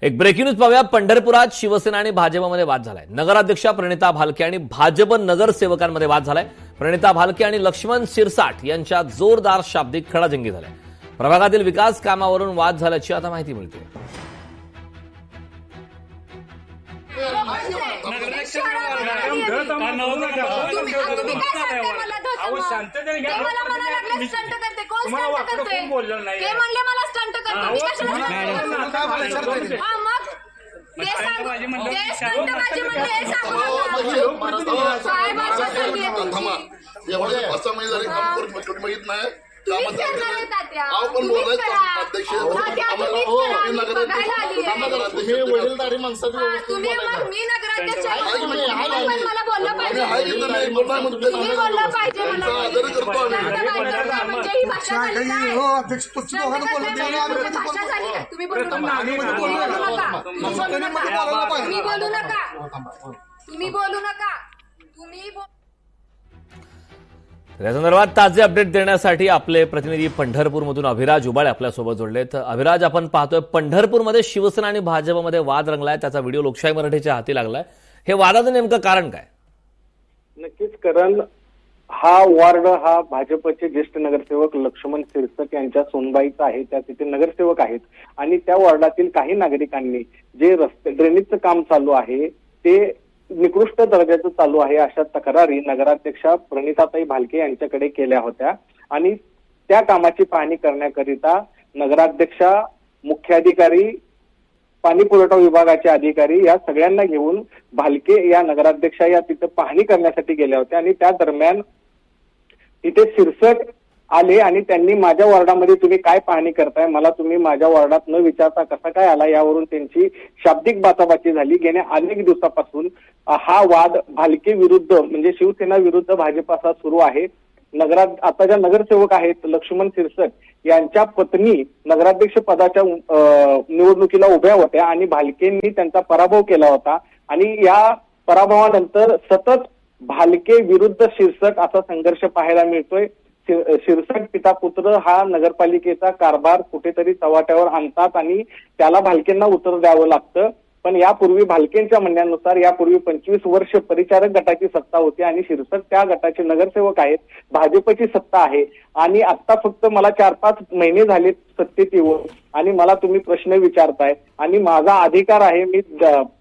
एक breaking news पाहूया। पंढरपुरात शिवसेना आणि भाजपमध्ये वाद झालाय। नगराध्यक्षा प्रणिता भालके आणि भाजप नगरसेवकांमध्ये वाद झालाय। प्रणिता भालके आणि लक्ष्मण सिरसाट यांच्यात जोरदार शाब्दिक खडाजंगी झालाय। प्रभागातील विकास कामावरून वाद झाल्याची आता माहिती मिळते। वडीलधारी माणसाची या संदर्भात ताजे अपडेट देण्यासाठी आपले प्रतिनिधी पंढरपूरमधून अभिराज उबाळे आपल्यासोबत जोडलेत। अभिराज, आपण पाहतोय पंढरपूरमध्ये शिवसेना आणि भाजपमध्ये वाद रंगलाय, त्याचा व्हिडिओ लोकशाही मराठीच्या हाती लागलाय। हे वादाचं नेमकं कारण काय? नक्कीच कारण हा वॉर्ड हा भाजपचे ज्येष्ठ नगरसेवक लक्ष्मण सिरसट यांच्या सोनबाईचा आहे। त्या तिथे नगरसेवक आहेत आणि त्या वॉर्डातील काही नागरिकांनी जे रस्ते ड्रेनेजचं काम चालू आहे ते निकृष्ट दर्जाचं चालू आहे अशा तक्रारी नगराध्यक्षा प्रणिताताई भालके यांच्याकडे केल्या होत्या आणि त्या कामाची पाहणी करण्याकरिता नगराध्यक्षा, मुख्याधिकारी, पाणी पुरवठा विभागाचे अधिकारी या सगळ्यांना घेऊन भालके या नगराध्यक्षा या तिथे पाहणी करण्यासाठी गेल्या होत्या आणि त्या दरम्यान तिथे सिरसट आले आणि त्यांनी माझ्या वॉर्डामध्ये तुम्ही काय पाहणी करताय, मला तुम्ही माझ्या वॉर्डात न विचारता कसा काय आला, यावरून त्यांची शाब्दिक बाचाबाची झाली। गेल्या अनेक दिवसापासून हा वाद भालके विरुद्ध म्हणजे शिवसेना विरुद्ध भाजप असा सुरू आहे। आता ज्या नगरसेवक आहेत लक्ष्मण सिरसट यांच्या पत्नी नगराध्यक्ष पदाच्या निवडणुकीला उभ्या होत्या आणि भालकेंनी त्यांचा पराभव केला होता आणि या पराभवानंतर सतत भालके विरुद्ध सिरसट असा संघर्ष पाहायला मिळतोय। सिरसट पिता पुत्र हा नगरपालिकेचा कारभार कुठेतरी चव्हाट्यावर आणतात आणि त्याला भालकेंना उत्तर द्यावं लागतं। पण यापूर्वी भालकेंच्या म्हणण्यानुसार यापूर्वी 25 वर्ष परिचारक गटाची सत्ता होती आणि सिरसट त्या गटाचे नगरसेवक आहेत, भाजपची सत्ता आहे आणि आता फक्त मला 4-5 महिने झाले सत्तेत येऊन आणि मला तुम्ही प्रश्न विचारताय आणि माझा अधिकार आहे। मी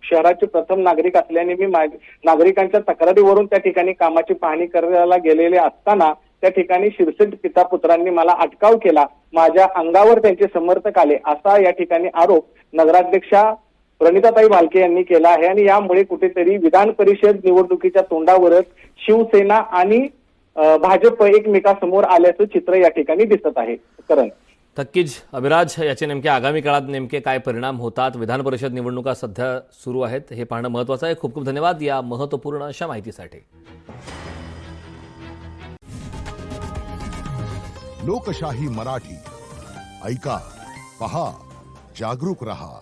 शहराचे प्रथम नागरिक असल्याने मी नागरिकांच्या तक्रारीवरून त्या ठिकाणी कामाची पाहणी करायला गेलेले असताना त्या ठिकाणी सिरसट पिता पुत्रांनी मला अटकाव केला, माझ्या अंगावर त्यांचे समर्थक आले असा या ठिकाणी आरोप नगराध्यक्षा प्रणिताताई भालके यांनी केला आहे आणि यामुळे कुठेतरी विधान परिषद निवडणुकीच्या तोंडावरच शिवसेना आणि भाजप एकमेकांसमोर आल्याचं चित्र या ठिकाणी दिसत आहे। करण नक्कीच अभिराज, याचे नेमके आगामी काळात नेमके काय परिणाम होतात? विधान परिषद निवडणुका सध्या सुरू आहेत, हे पाहणं महत्वाचं आहे। खूप खूप धन्यवाद या महत्वपूर्ण अशा माहितीसाठी। लोकशाही मराठी ऐका, पहा, जागरूक रहा।